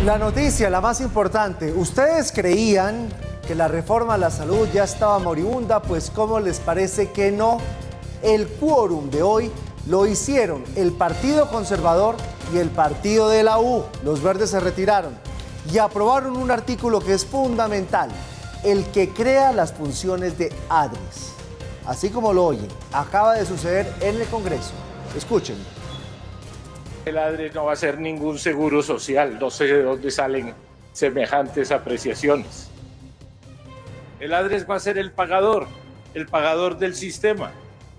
La noticia, la más importante, ¿ustedes creían que la reforma a la salud ya estaba moribunda? Pues ¿cómo les parece que no? El quórum de hoy lo hicieron el Partido Conservador y el Partido de la U. Los verdes se retiraron y aprobaron un artículo que es fundamental, el que crea las funciones de ADRES. Así como lo oyen, acaba de suceder en el Congreso. Escuchen. El ADRES no va a ser ningún seguro social, no sé de dónde salen semejantes apreciaciones. El ADRES va a ser el pagador del sistema,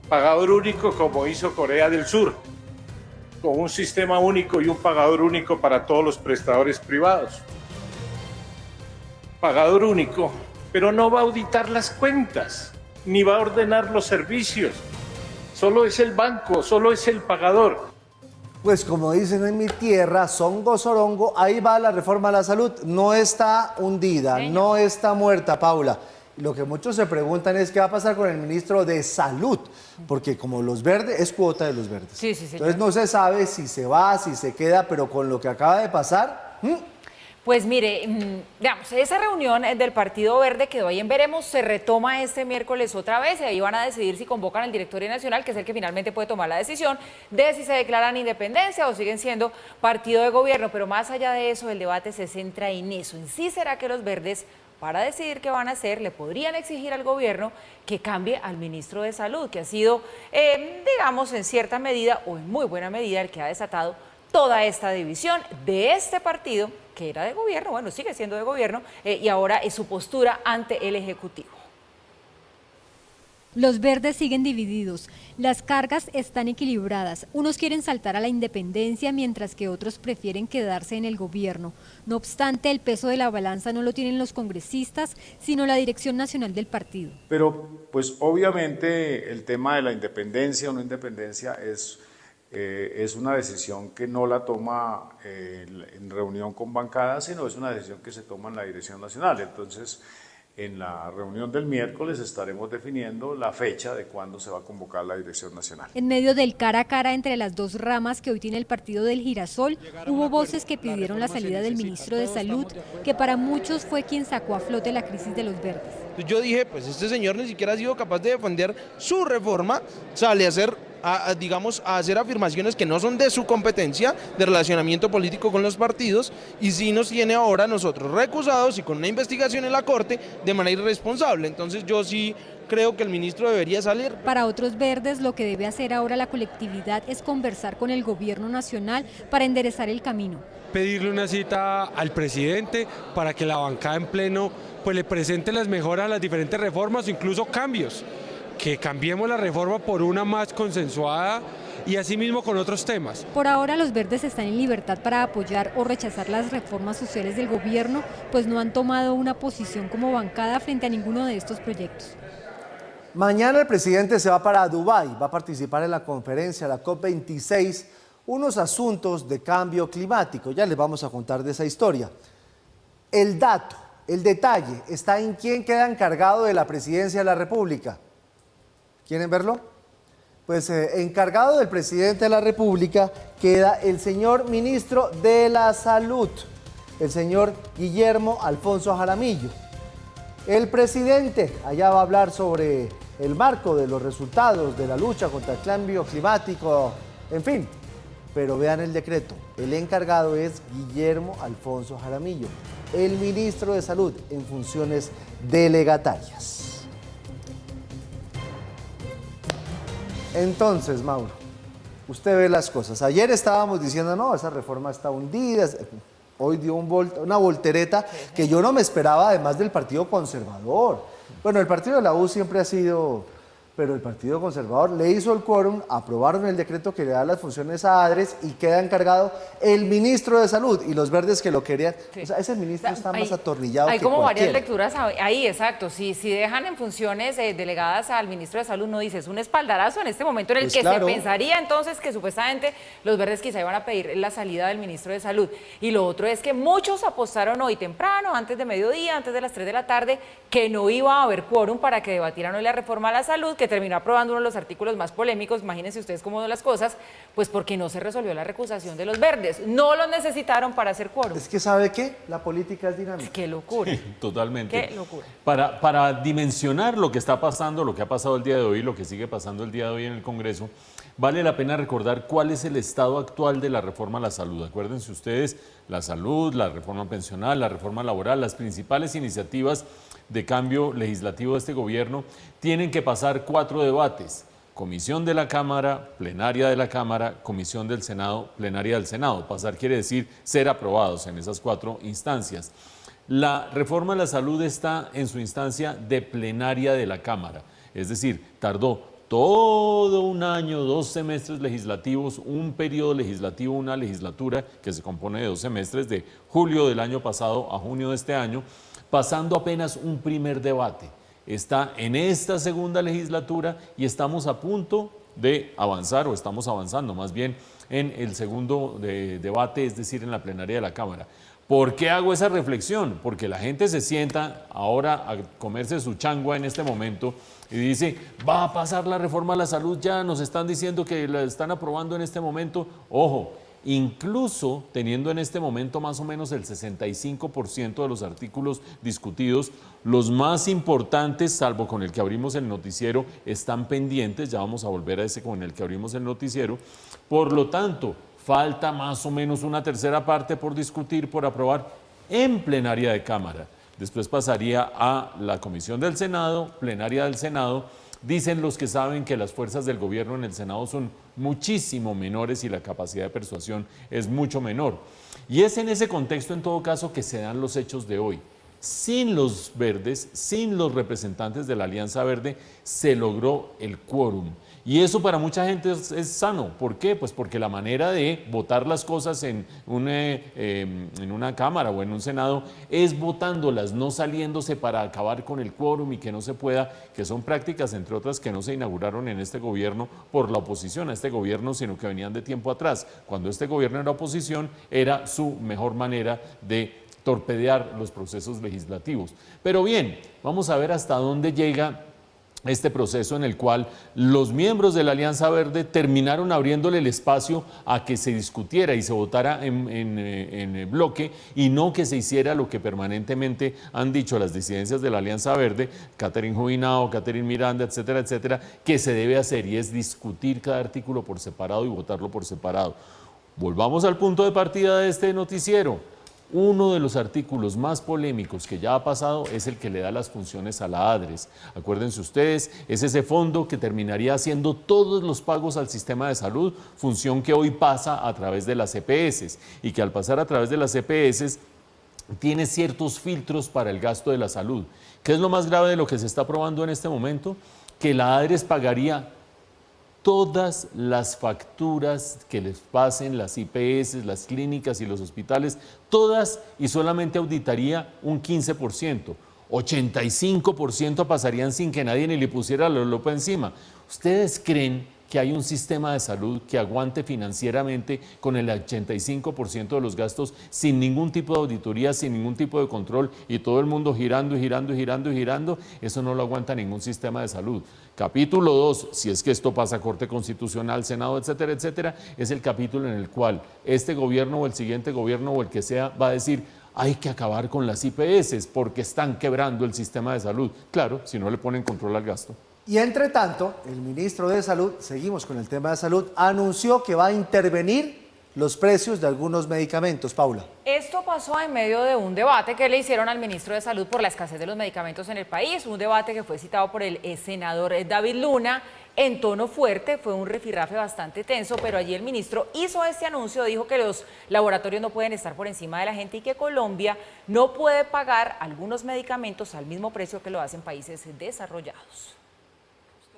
pagador único como hizo Corea del Sur, con un sistema único y un pagador único para todos los prestadores privados. Pagador único, pero no va a auditar las cuentas, ni va a ordenar los servicios, solo es el banco, solo es el pagador. Pues como dicen en mi tierra, songo sorongo, ahí va la reforma a la salud. No está hundida, no está muerta, Paula. Lo que muchos se preguntan es qué va a pasar con el ministro de Salud, porque como los verdes, es cuota de los verdes. Sí, señor. Entonces no se sabe si se va, si se queda, pero con lo que acaba de pasar... Pues mire, digamos, esa reunión del Partido Verde quedó ahí en veremos, se retoma este miércoles otra vez y ahí van a decidir si convocan al directorio nacional, que es el que finalmente puede tomar la decisión de si se declaran independencia o siguen siendo partido de gobierno. Pero más allá de eso, el debate se centra en eso, en sí será que los verdes, para decidir qué van a hacer, le podrían exigir al gobierno que cambie al ministro de Salud, que ha sido, digamos, en cierta medida o en muy buena medida el que ha desatado toda esta división de este partido que era de gobierno, bueno, sigue siendo de gobierno, y ahora es su postura ante el Ejecutivo. Los verdes siguen divididos, las cargas están equilibradas, unos quieren saltar a la independencia mientras que otros prefieren quedarse en el gobierno. No obstante, el peso de la balanza no lo tienen los congresistas, sino la dirección nacional del partido. Pero pues obviamente el tema de la independencia o no independencia es una decisión que no la toma en reunión con bancadas, sino es una decisión que se toma en la dirección nacional. Entonces, en la reunión del miércoles estaremos definiendo la fecha de cuándo se va a convocar la dirección nacional. En medio del cara a cara entre las dos ramas que hoy tiene el partido del Girasol, hubo voces que pidieron la salida del ministro de Salud, que para muchos fue quien sacó a flote la crisis de los verdes. Yo dije, pues este señor ni siquiera ha sido capaz de defender su reforma, sale a hacer afirmaciones que no son de su competencia, de relacionamiento político con los partidos, y sí nos tiene ahora nosotros recusados y con una investigación en la Corte de manera irresponsable. Entonces yo sí creo que el ministro debería salir. Para otros verdes, lo que debe hacer ahora la colectividad es conversar con el gobierno nacional para enderezar el camino. Pedirle una cita al presidente para que la bancada en pleno pues le presente las mejoras a las diferentes reformas o incluso cambios. Que cambiemos la reforma por una más consensuada y asimismo con otros temas. Por ahora los verdes están en libertad para apoyar o rechazar las reformas sociales del gobierno, pues no han tomado una posición como bancada frente a ninguno de estos proyectos. Mañana el presidente se va para Dubái, va a participar en la conferencia, la COP26, unos asuntos de cambio climático. Ya les vamos a contar de esa historia. El dato, el detalle, está en quién queda encargado de la presidencia de la República. ¿Quieren verlo? Pues encargado del presidente de la República queda el señor ministro de la Salud, el señor Guillermo Alfonso Jaramillo. El presidente allá va a hablar sobre el marco de los resultados de la lucha contra el cambio climático, en fin. Pero vean el decreto, el encargado es Guillermo Alfonso Jaramillo, el ministro de Salud en funciones delegatarias. Entonces, Mauro, usted ve las cosas. Ayer estábamos diciendo, no, esa reforma está hundida. Hoy dio una voltereta que yo no me esperaba, además del Partido Conservador. Bueno, el partido de la U siempre ha sido... Pero el Partido Conservador le hizo el quórum, aprobaron el decreto que le da las funciones a ADRES y queda encargado el ministro de Salud y los verdes que lo querían. Sí. O sea, ese ministro está más atornillado que Hay como cualquiera. varias lecturas ahí, exacto. Si dejan en funciones delegadas al ministro de Salud, no dice, es un espaldarazo en este momento en el que se pensaría entonces que supuestamente los verdes quizá iban a pedir la salida del ministro de Salud. Y lo otro es que muchos apostaron hoy temprano, antes de mediodía, antes de las 3 de la tarde, que no iba a haber quórum para que debatieran hoy la reforma a la salud, que que terminó aprobando uno de los artículos más polémicos, imagínense ustedes cómo son las cosas, pues porque no se resolvió la recusación de los verdes. No lo necesitaron para hacer quórum. Es que ¿sabe qué? La política es dinámica. ¡Qué locura! Totalmente. ¡Qué locura! Para dimensionar lo que está pasando, lo que ha pasado el día de hoy, lo que sigue pasando el día de hoy en el Congreso, vale la pena recordar cuál es el estado actual de la reforma a la salud. Acuérdense ustedes, la salud, la reforma pensional, la reforma laboral, las principales iniciativas de cambio legislativo de este gobierno tienen que pasar 4 debates. Comisión de la Cámara, plenaria de la Cámara, comisión del Senado, plenaria del Senado. Pasar quiere decir ser aprobados en esas 4 instancias. La reforma a la salud está en su instancia de plenaria de la Cámara, es decir, tardó todo un año, 2 semestres legislativos, un periodo legislativo, una legislatura que se compone de 2 semestres, de julio del año pasado a junio de este año, pasando apenas un primer debate. Está en esta segunda legislatura y estamos a punto de avanzar, o estamos avanzando más bien, en el segundo debate, es decir, en la plenaria de la Cámara. ¿Por qué hago esa reflexión? Porque la gente se sienta ahora a comerse su changua en este momento y dice, va a pasar la reforma a la salud ya, nos están diciendo que la están aprobando en este momento. Ojo, incluso teniendo en este momento más o menos el 65% de los artículos discutidos, los más importantes, salvo con el que abrimos el noticiero, están pendientes, ya vamos a volver a ese con el que abrimos el noticiero. Por lo tanto, falta más o menos una tercera parte por discutir, por aprobar en plenaria de Cámara. Después pasaría a la Comisión del Senado, plenaria del Senado. Dicen los que saben que las fuerzas del gobierno en el Senado son muchísimo menores y la capacidad de persuasión es mucho menor. Y es en ese contexto, en todo caso, que se dan los hechos de hoy. Sin los verdes, sin los representantes de la Alianza Verde, se logró el quórum. Y eso para mucha gente es sano. ¿Por qué? Pues porque la manera de votar las cosas en una Cámara o en un Senado es votándolas, no saliéndose para acabar con el quórum y que no se pueda, que son prácticas, entre otras, que no se inauguraron en este gobierno por la oposición a este gobierno, sino que venían de tiempo atrás. Cuando este gobierno era oposición, era su mejor manera de torpedear los procesos legislativos. Pero bien, vamos a ver hasta dónde llega este proceso en el cual los miembros de la Alianza Verde terminaron abriéndole el espacio a que se discutiera y se votara en bloque y no que se hiciera lo que permanentemente han dicho las disidencias de la Alianza Verde, Catherine Jubinao, Catherine Miranda, etcétera, etcétera, que se debe hacer, y es discutir cada artículo por separado y votarlo por separado. Volvamos al punto de partida de este noticiero. Uno de los artículos más polémicos que ya ha pasado es el que le da las funciones a la ADRES. Acuérdense ustedes, es ese fondo que terminaría haciendo todos los pagos al sistema de salud, función que hoy pasa a través de las EPS y que al pasar a través de las EPS tiene ciertos filtros para el gasto de la salud. ¿Qué es lo más grave de lo que se está aprobando en este momento? Que la ADRES pagaría todas las facturas que les pasen las IPS, las clínicas y los hospitales, todas, y solamente auditaría un 15%. 85% pasarían sin que nadie ni le pusiera la lupa encima. ¿Ustedes creen que hay un sistema de salud que aguante financieramente con el 85% de los gastos sin ningún tipo de auditoría, sin ningún tipo de control y todo el mundo girando y girando y girando y girando? Eso no lo aguanta ningún sistema de salud. Capítulo 2, si es que esto pasa a Corte Constitucional, Senado, etcétera, etcétera, es el capítulo en el cual este gobierno o el siguiente gobierno o el que sea va a decir: hay que acabar con las IPS porque están quebrando el sistema de salud. Claro, si no le ponen control al gasto. Y entre tanto, el ministro de Salud, seguimos con el tema de salud, anunció que va a intervenir los precios de algunos medicamentos. Paula. Esto pasó en medio de un debate que le hicieron al ministro de Salud por la escasez de los medicamentos en el país, un debate que fue citado por el senador David Luna en tono fuerte, fue un rifirrafe bastante tenso, pero allí el ministro hizo este anuncio, dijo que los laboratorios no pueden estar por encima de la gente y que Colombia no puede pagar algunos medicamentos al mismo precio que lo hacen países desarrollados.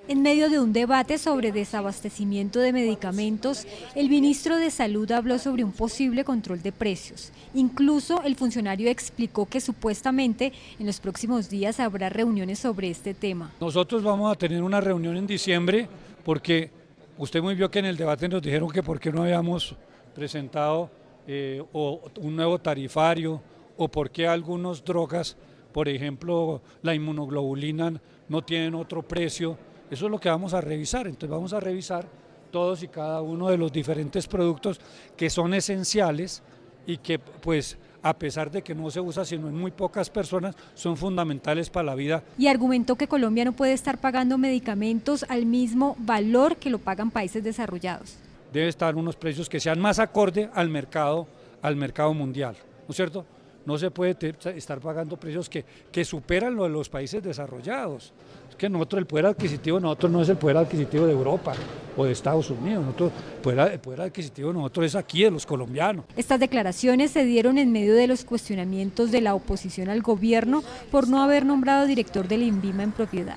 En medio de un debate sobre desabastecimiento de medicamentos, el ministro de Salud habló sobre un posible control de precios. Incluso el funcionario explicó que supuestamente en los próximos días habrá reuniones sobre este tema. Nosotros vamos a tener una reunión en diciembre porque usted muy vio que en el debate nos dijeron que por qué no habíamos presentado un nuevo tarifario o por qué algunas drogas, por ejemplo la inmunoglobulina, no tienen otro precio Eso es lo que vamos a revisar. Entonces vamos a revisar todos y cada uno de los diferentes productos que son esenciales y que pues a pesar de que no se usa sino en muy pocas personas, son fundamentales para la vida. Y argumentó que Colombia no puede estar pagando medicamentos al mismo valor que lo pagan países desarrollados. Debe estar unos precios que sean más acorde al mercado mundial, ¿no es cierto? No se puede estar pagando precios que superan lo de los países desarrollados. Es que nosotros, el poder adquisitivo, nosotros no es el poder adquisitivo de Europa o de Estados Unidos, el poder adquisitivo de nosotros es aquí, de los colombianos. Estas declaraciones se dieron en medio de los cuestionamientos de la oposición al gobierno por no haber nombrado director del INVIMA en propiedad.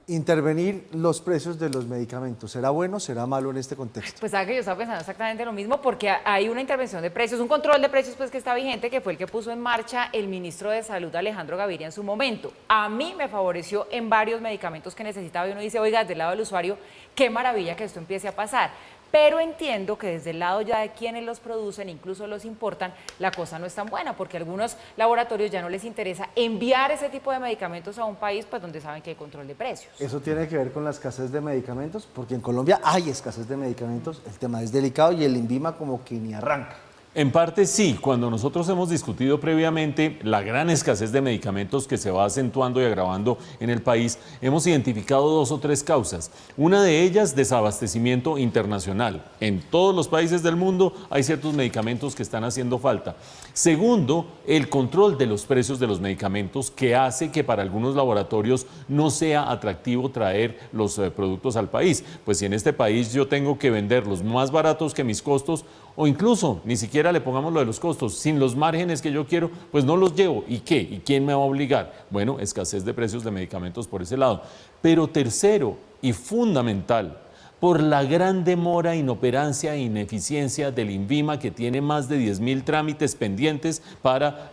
Intervenir los precios de los medicamentos, ¿será bueno o será malo en este contexto? Pues sabe que yo estaba pensando exactamente lo mismo, porque hay una intervención de precios, un control de precios pues que está vigente, que fue el que puso en marcha el ministro de Salud Alejandro Gaviria en su momento. A mí me favoreció en varios medicamentos que necesitaba y uno dice, oiga, del lado del usuario, qué maravilla que esto empiece a pasar. Pero entiendo que desde el lado ya de quienes los producen, incluso los importan, la cosa no es tan buena, porque a algunos laboratorios ya no les interesa enviar ese tipo de medicamentos a un país pues donde saben que hay control de precios. ¿Eso tiene que ver con la escasez de medicamentos? Porque en Colombia hay escasez de medicamentos, el tema es delicado y el INVIMA como que ni arranca. En parte sí, cuando nosotros hemos discutido previamente la gran escasez de medicamentos que se va acentuando y agravando en el país, hemos identificado 2 o 3 causas. Una de ellas, desabastecimiento internacional. En todos los países del mundo hay ciertos medicamentos que están haciendo falta. Segundo, el control de los precios de los medicamentos, que hace que para algunos laboratorios no sea atractivo traer los productos al país. Pues si en este país yo tengo que venderlos más baratos que mis costos, o incluso ni siquiera le pongamos lo de los costos, sin los márgenes que yo quiero, pues no los llevo. ¿Y qué? ¿Y quién me va a obligar? Bueno, escasez de precios de medicamentos por ese lado. Pero tercero y fundamental, por la gran demora, inoperancia e ineficiencia del INVIMA, que tiene más de 10.000 trámites pendientes para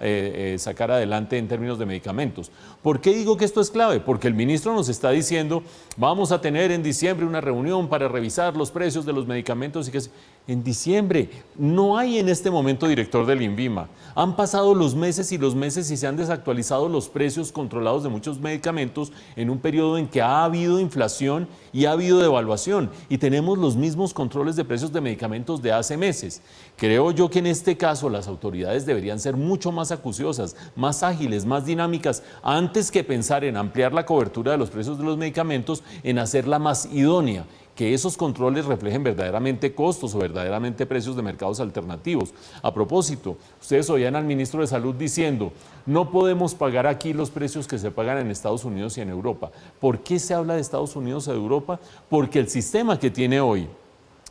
sacar adelante en términos de medicamentos. ¿Por qué digo que esto es clave? Porque el ministro nos está diciendo, vamos a tener en diciembre una reunión para revisar los precios de los medicamentos y que en diciembre no hay en este momento director del INVIMA. Han pasado los meses y se han desactualizado los precios controlados de muchos medicamentos en un periodo en que ha habido inflación y ha habido devaluación y tenemos los mismos controles de precios de medicamentos de hace meses. Creo yo que en este caso las autoridades deberían ser mucho más acuciosas, más ágiles, más dinámicas, antes que pensar en ampliar la cobertura de los precios de los medicamentos, en hacerla más idónea, que esos controles reflejen verdaderamente costos o verdaderamente precios de mercados alternativos. A propósito, ustedes oían al ministro de Salud diciendo, no podemos pagar aquí los precios que se pagan en Estados Unidos y en Europa. ¿Por qué se habla de Estados Unidos y de Europa? Porque el sistema que tiene hoy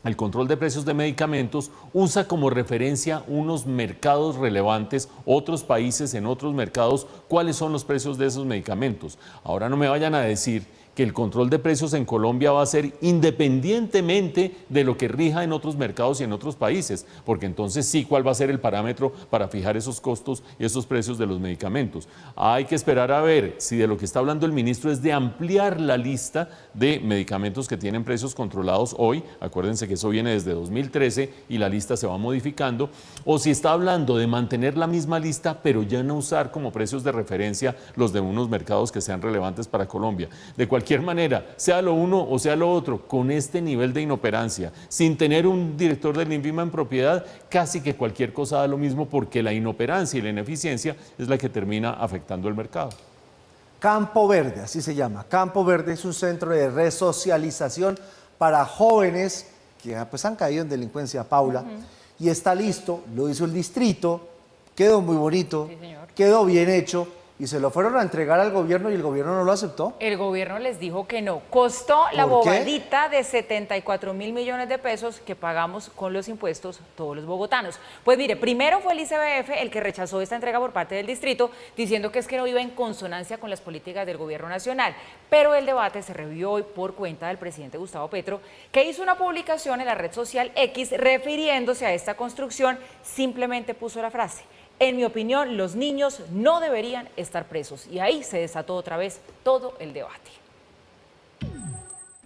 el control de precios de medicamentos usa como referencia unos mercados relevantes, otros países en otros mercados, cuáles son los precios de esos medicamentos. Ahora no me vayan a decir que el control de precios en Colombia va a ser independientemente de lo que rija en otros mercados y en otros países, porque entonces sí, ¿cuál va a ser el parámetro para fijar esos costos y esos precios de los medicamentos? Hay que esperar a ver si de lo que está hablando el ministro es de ampliar la lista de medicamentos que tienen precios controlados hoy, acuérdense que eso viene desde 2013 y la lista se va modificando, o si está hablando de mantener la misma lista, pero ya no usar como precios de referencia los de unos mercados que sean relevantes para Colombia. De cualquier manera, sea lo uno o sea lo otro, con este nivel de inoperancia, sin tener un director del INVIMA en propiedad, casi que cualquier cosa da lo mismo, porque la inoperancia y la ineficiencia es la que termina afectando el mercado. Campo Verde, así se llama. Campo Verde es un centro de resocialización para jóvenes que pues, han caído en delincuencia, Paula, y está listo, lo hizo el distrito, quedó muy bonito, sí, quedó bien hecho, y se lo fueron a entregar al gobierno y el gobierno no lo aceptó. El gobierno les dijo que no. Costó la bobadita de 74.000 millones de pesos que pagamos con los impuestos todos los bogotanos. Pues mire, primero fue el ICBF el que rechazó esta entrega por parte del distrito, diciendo que es que no iba en consonancia con las políticas del gobierno nacional. Pero el debate se revivió hoy por cuenta del presidente Gustavo Petro, que hizo una publicación en la red social X refiriéndose a esta construcción. Simplemente puso la frase: en mi opinión, los niños no deberían estar presos. Y ahí se desató otra vez todo el debate.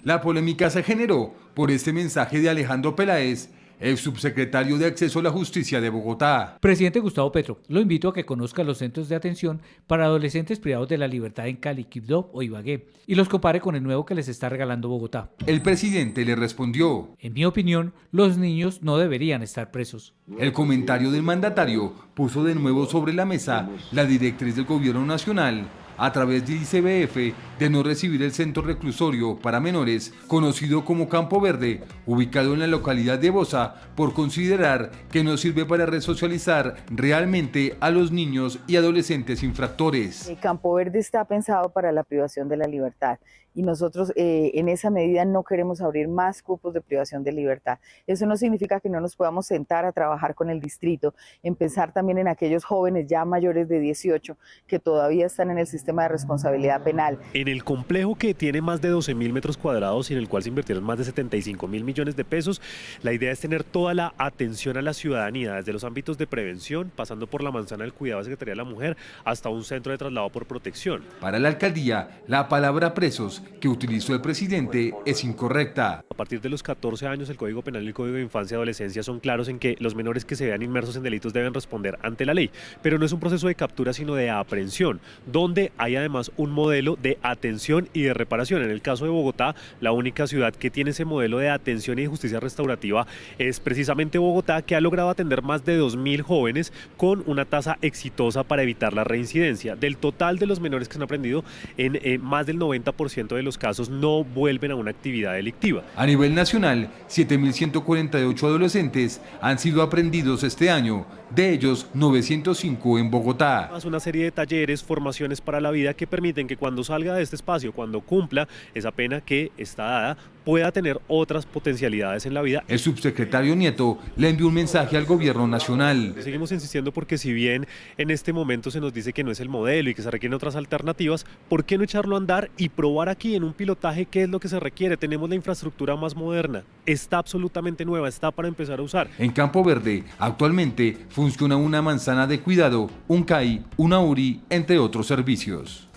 La polémica se generó por este mensaje de Alejandro Peláez, el subsecretario de Acceso a la Justicia de Bogotá. Presidente Gustavo Petro, lo invito a que conozca los centros de atención para adolescentes privados de la libertad en Cali, Quibdó o Ibagué y los compare con el nuevo que les está regalando Bogotá. El presidente le respondió: en mi opinión, los niños no deberían estar presos. El comentario del mandatario puso de nuevo sobre la mesa la directriz del Gobierno Nacional a través del ICBF de no recibir el centro reclusorio para menores, conocido como Campo Verde, ubicado en la localidad de Bosa, por considerar que no sirve para resocializar realmente a los niños y adolescentes infractores. El Campo Verde está pensado para la privación de la libertad y nosotros en esa medida no queremos abrir más cupos de privación de libertad. Eso no significa que no nos podamos sentar a trabajar con el distrito, en pensar también en aquellos jóvenes ya mayores de 18 que todavía están en el sistema de responsabilidad penal. En el complejo, que tiene más de 12.000 metros cuadrados y en el cual se invirtieron más de 75.000 millones de pesos, la idea es tener toda la atención a la ciudadanía, desde los ámbitos de prevención, pasando por la manzana del cuidado de Secretaría de la Mujer, hasta un centro de traslado por protección. Para la alcaldía, la palabra presos que utilizó el presidente es incorrecta. A partir de los 14 años, el Código Penal y el Código de Infancia y Adolescencia son claros en que los menores que se vean inmersos en delitos deben responder ante la ley, pero no es un proceso de captura, sino de aprehensión, donde hay además un modelo de atención y de reparación. En el caso de Bogotá, la única ciudad que tiene ese modelo de atención y de justicia restaurativa es precisamente Bogotá, que ha logrado atender más de 2.000 jóvenes con una tasa exitosa para evitar la reincidencia. Del total de los menores que se han aprendido, en más del 90% de los casos no vuelven a una actividad delictiva. A nivel nacional, 7.148 adolescentes han sido aprendidos este año, de ellos 905 en Bogotá. Una serie de talleres, formaciones para la vida que permiten que cuando salga de este espacio, cuando cumpla esa pena que está dada, pueda tener otras potencialidades en la vida. El subsecretario Nieto le envió un mensaje al Gobierno Nacional. Seguimos insistiendo porque si bien en este momento se nos dice que no es el modelo y que se requieren otras alternativas, ¿por qué no echarlo a andar y probar aquí en un pilotaje qué es lo que se requiere? Tenemos la infraestructura más moderna, está absolutamente nueva, está para empezar a usar. En Campo Verde actualmente funciona una manzana de cuidado, un CAI, una URI, entre otros servicios.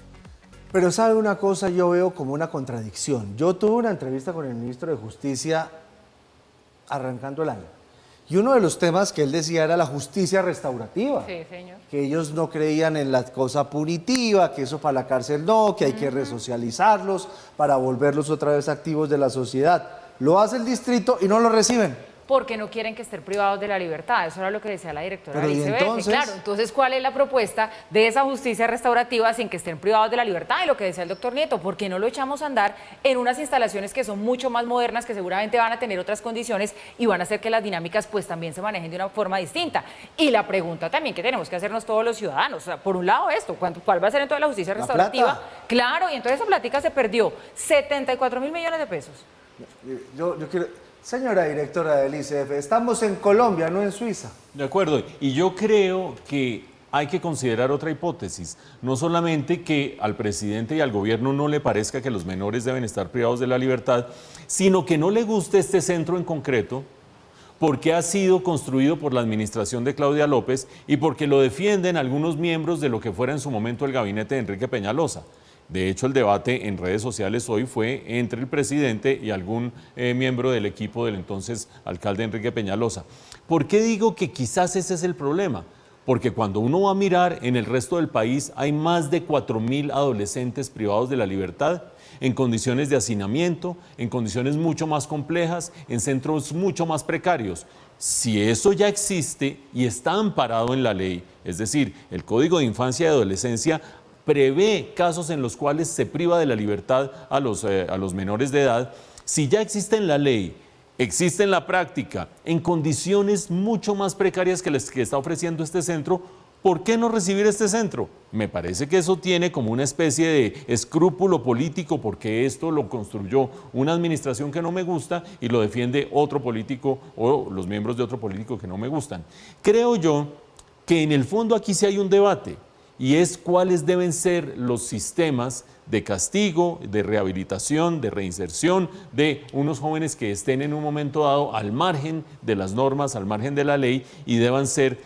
Pero sabe una cosa, yo veo como una contradicción. Yo tuve una entrevista con el ministro de Justicia arrancando el año. Y uno de los temas que él decía era la justicia restaurativa. Sí, señor. Que ellos no creían en la cosa punitiva, que eso para la cárcel no, que hay que resocializarlos para volverlos otra vez activos de la sociedad. Lo hace el distrito y no lo reciben. Porque no quieren que estén privados de la libertad. Eso era lo que decía la directora Pero del ICBF. entonces, claro, entonces, ¿cuál es la propuesta de esa justicia restaurativa sin que estén privados de la libertad? Y lo que decía el doctor Nieto, ¿por qué no lo echamos a andar en unas instalaciones que son mucho más modernas, que seguramente van a tener otras condiciones y van a hacer que las dinámicas pues también se manejen de una forma distinta? Y la pregunta también que tenemos que hacernos todos los ciudadanos, o sea, por un lado esto, ¿cuál va a ser entonces la justicia restaurativa? Claro, y entonces esa plática se perdió 74.000 millones de pesos. Yo quiero... Señora directora del ICF, estamos en Colombia, no en Suiza. De acuerdo, y yo creo que hay que considerar otra hipótesis, no solamente que al presidente y al gobierno no le parezca que los menores deben estar privados de la libertad, sino que no le guste este centro en concreto, porque ha sido construido por la administración de Claudia López y porque lo defienden algunos miembros de lo que fuera en su momento el gabinete de Enrique Peñalosa. De hecho, el debate en redes sociales hoy fue entre el presidente y algún miembro del equipo del entonces alcalde Enrique Peñalosa. ¿Por qué digo que quizás ese es el problema? Porque cuando uno va a mirar en el resto del país hay más de 4.000 adolescentes privados de la libertad en condiciones de hacinamiento, en condiciones mucho más complejas, en centros mucho más precarios. Si eso ya existe y está amparado en la ley, es decir, el Código de Infancia y Adolescencia prevé casos en los cuales se priva de la libertad a los menores de edad, si ya existe en la ley, existe en la práctica, en condiciones mucho más precarias que las que está ofreciendo este centro, ¿por qué no recibir este centro? Me parece que eso tiene como una especie de escrúpulo político, porque esto lo construyó una administración que no me gusta y lo defiende otro político o los miembros de otro político que no me gustan. Creo yo que en el fondo aquí sí hay un debate, y es cuáles deben ser los sistemas de castigo, de rehabilitación, de reinserción de unos jóvenes que estén en un momento dado al margen de las normas, al margen de la ley y deban ser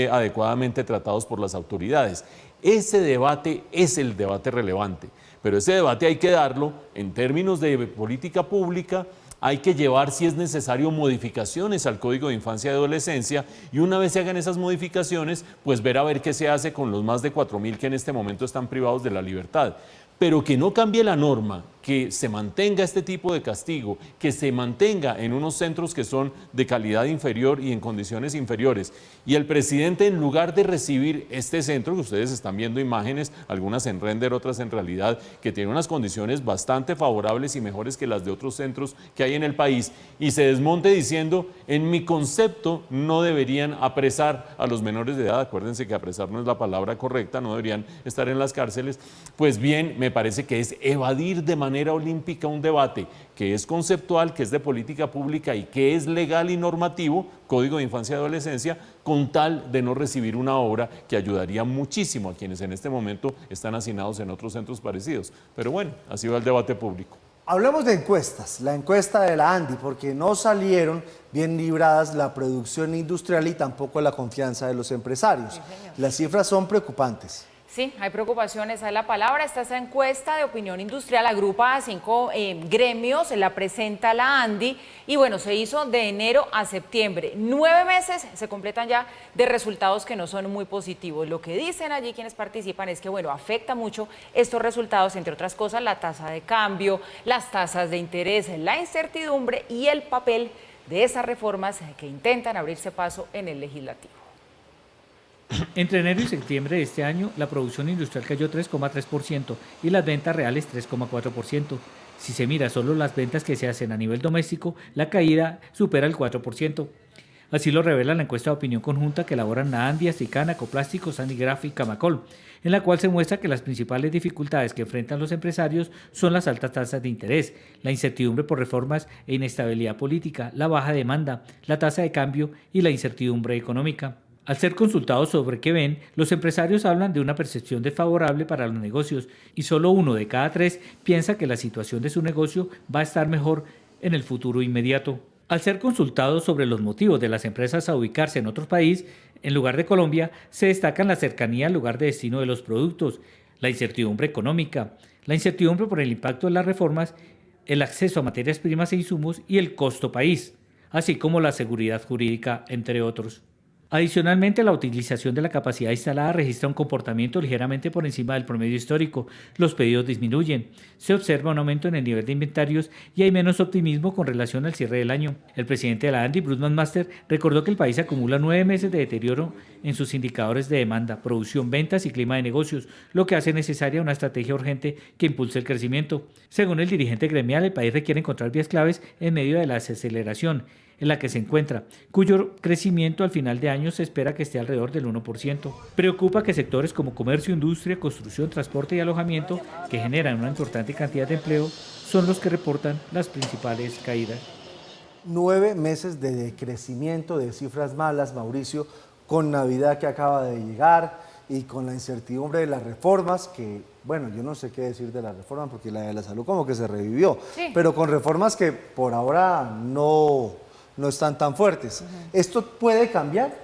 adecuadamente tratados por las autoridades. Ese debate es el debate relevante, pero ese debate hay que darlo en términos de política pública hay que llevar, si es necesario, modificaciones al Código de Infancia y Adolescencia, y una vez se hagan esas modificaciones, pues ver a ver qué se hace con los más de 4.000 que en este momento están privados de la libertad. Pero que no cambie la norma, que se mantenga este tipo de castigo, que se mantenga en unos centros que son de calidad inferior y en condiciones inferiores. Y el presidente, en lugar de recibir este centro, que ustedes están viendo imágenes, algunas en render, otras en realidad, que tiene unas condiciones bastante favorables y mejores que las de otros centros que hay en el país, y se desmonte diciendo, en mi concepto no deberían apresar a los menores de edad, acuérdense que apresar no es la palabra correcta, no deberían estar en las cárceles, pues bien, me parece que es evadir de manera olímpica un debate que es conceptual, que es de política pública y que es legal y normativo, Código de Infancia y Adolescencia, con tal de no recibir una obra que ayudaría muchísimo a quienes en este momento están hacinados en otros centros parecidos. Pero bueno, así va el debate público. Hablemos de encuestas, la encuesta de la ANDI, porque no salieron bien libradas la producción industrial y tampoco la confianza de los empresarios. Sí, las cifras son preocupantes. Sí, hay preocupación, esa es la palabra. Esta encuesta de opinión industrial agrupa a 5 gremios, la presenta la ANDI y bueno, se hizo de enero a septiembre. 9 meses se completan ya de resultados que no son muy positivos. Lo que dicen allí quienes participan es que bueno, afecta mucho estos resultados, entre otras cosas, la tasa de cambio, las tasas de interés, la incertidumbre y el papel de esas reformas que intentan abrirse paso en el legislativo. Entre enero y septiembre de este año, la producción industrial cayó 3,3% y las ventas reales 3,4%. Si se mira solo las ventas que se hacen a nivel doméstico, la caída supera el 4%. Así lo revela la encuesta de opinión conjunta que elaboran la ANDI, Asicana, Ecoplásticos, Sanigraf y Camacol, en la cual se muestra que las principales dificultades que enfrentan los empresarios son las altas tasas de interés, la incertidumbre por reformas e inestabilidad política, la baja demanda, la tasa de cambio y la incertidumbre económica. Al ser consultados sobre qué ven, los empresarios hablan de una percepción desfavorable para los negocios y solo 1 de cada 3 piensa que la situación de su negocio va a estar mejor en el futuro inmediato. Al ser consultados sobre los motivos de las empresas a ubicarse en otro país, en lugar de Colombia, se destacan la cercanía al lugar de destino de los productos, la incertidumbre económica, la incertidumbre por el impacto de las reformas, el acceso a materias primas e insumos y el costo país, así como la seguridad jurídica, entre otros. Adicionalmente, la utilización de la capacidad instalada registra un comportamiento ligeramente por encima del promedio histórico. Los pedidos disminuyen, se observa un aumento en el nivel de inventarios y hay menos optimismo con relación al cierre del año. El presidente de la ANDI, Bruce McMaster, recordó que el país acumula 9 meses de deterioro en sus indicadores de demanda, producción, ventas y clima de negocios, lo que hace necesaria una estrategia urgente que impulse el crecimiento. Según el dirigente gremial, el país requiere encontrar vías claves en medio de la desaceleración en la que se encuentra, cuyo crecimiento al final de año se espera que esté alrededor del 1%. Preocupa que sectores como comercio, industria, construcción, transporte y alojamiento, que generan una importante cantidad de empleo, son los que reportan las principales caídas. 9 meses de decrecimiento, de cifras malas, Mauricio, con Navidad que acaba de llegar y con la incertidumbre de las reformas que, bueno, yo no sé qué decir de la reforma porque la de la salud como que se revivió, sí, pero con reformas que por ahora no están tan fuertes. ¿Esto puede cambiar?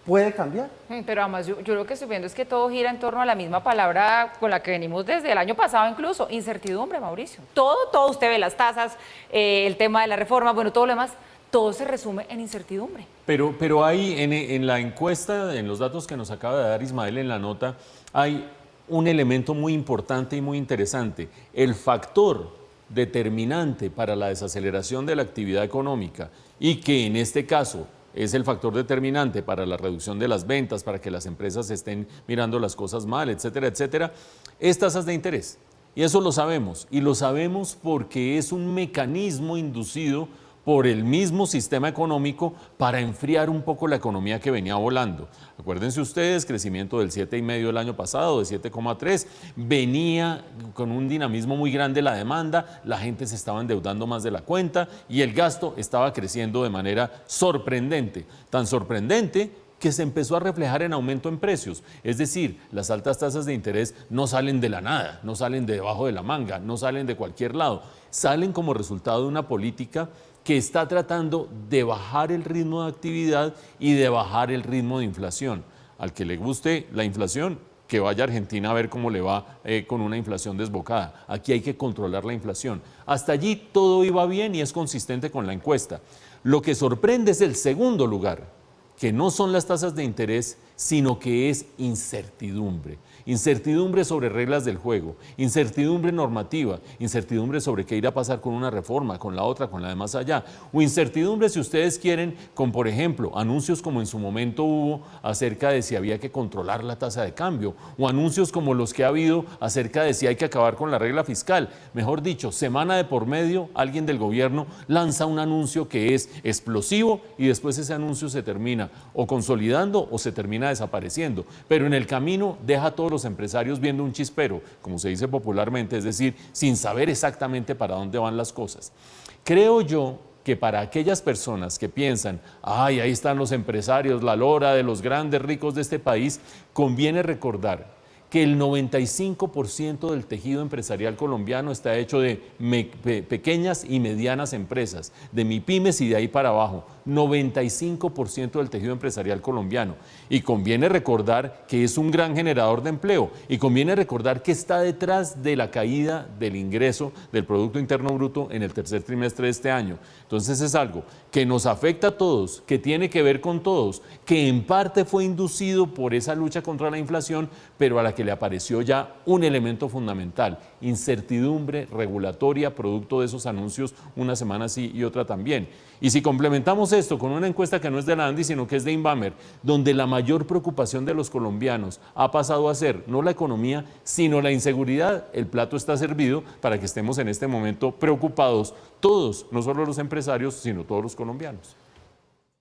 ¿Puede cambiar? Pero además yo lo que estoy viendo es que todo gira en torno a la misma palabra con la que venimos desde el año pasado incluso, incertidumbre, Mauricio. Todo, usted ve las tasas, el tema de la reforma, bueno, todo lo demás, todo se resume en incertidumbre. Pero hay en la encuesta, en los datos que nos acaba de dar Ismael en la nota, hay un elemento muy importante y muy interesante. El factor determinante para la desaceleración de la actividad económica y que en este caso es el factor determinante para la reducción de las ventas, para que las empresas estén mirando las cosas mal, etcétera, etcétera, es tasas de interés. Y eso lo sabemos, y lo sabemos porque es un mecanismo inducido por el mismo sistema económico para enfriar un poco la economía que venía volando. Acuérdense ustedes, crecimiento del 7,5 el año pasado, de 7,3, venía con un dinamismo muy grande la demanda, la gente se estaba endeudando más de la cuenta y el gasto estaba creciendo de manera sorprendente, tan sorprendente que se empezó a reflejar en aumento en precios. Es decir, las altas tasas de interés no salen de la nada, no salen de debajo de la manga, no salen de cualquier lado, salen como resultado de una política que está tratando de bajar el ritmo de actividad y de bajar el ritmo de inflación. Al que le guste la inflación, que vaya a Argentina a ver cómo le va con una inflación desbocada. Aquí hay que controlar la inflación. Hasta allí todo iba bien y es consistente con la encuesta. Lo que sorprende es el segundo lugar, que no son las tasas de interés, sino que es incertidumbre. Incertidumbre sobre reglas del juego, incertidumbre normativa, incertidumbre sobre qué irá a pasar con una reforma, con la otra, con la de más allá, o incertidumbre, si ustedes quieren, con, por ejemplo, anuncios como en su momento hubo acerca de si había que controlar la tasa de cambio, o anuncios como los que ha habido acerca de si hay que acabar con la regla fiscal. Mejor dicho, semana de por medio, alguien del gobierno lanza un anuncio que es explosivo y después ese anuncio se termina o consolidando o se termina desapareciendo, pero en el camino deja a todos los empresarios viendo un chispero, como se dice popularmente, es decir, sin saber exactamente para dónde van las cosas. Creo yo que para aquellas personas que piensan, ay, ahí están los empresarios, la lora de los grandes ricos de este país, conviene recordar que el 95% del tejido empresarial colombiano está hecho de pequeñas y medianas empresas, de MIPYMES y de ahí para abajo. 95% del tejido empresarial colombiano. Y conviene recordar que es un gran generador de empleo y conviene recordar que está detrás de la caída del ingreso del Producto Interno Bruto en el tercer trimestre de este año. Entonces es algo que nos afecta a todos, que tiene que ver con todos, que en parte fue inducido por esa lucha contra la inflación, pero a la que le apareció ya un elemento fundamental, incertidumbre regulatoria producto de esos anuncios una semana sí y otra también. Y si complementamos esto con una encuesta que no es de la ANDI, sino que es de Inbamer, donde la mayor preocupación de los colombianos ha pasado a ser no la economía, sino la inseguridad, el plato está servido para que estemos en este momento preocupados todos, no solo los empresarios, sino todos los colombianos.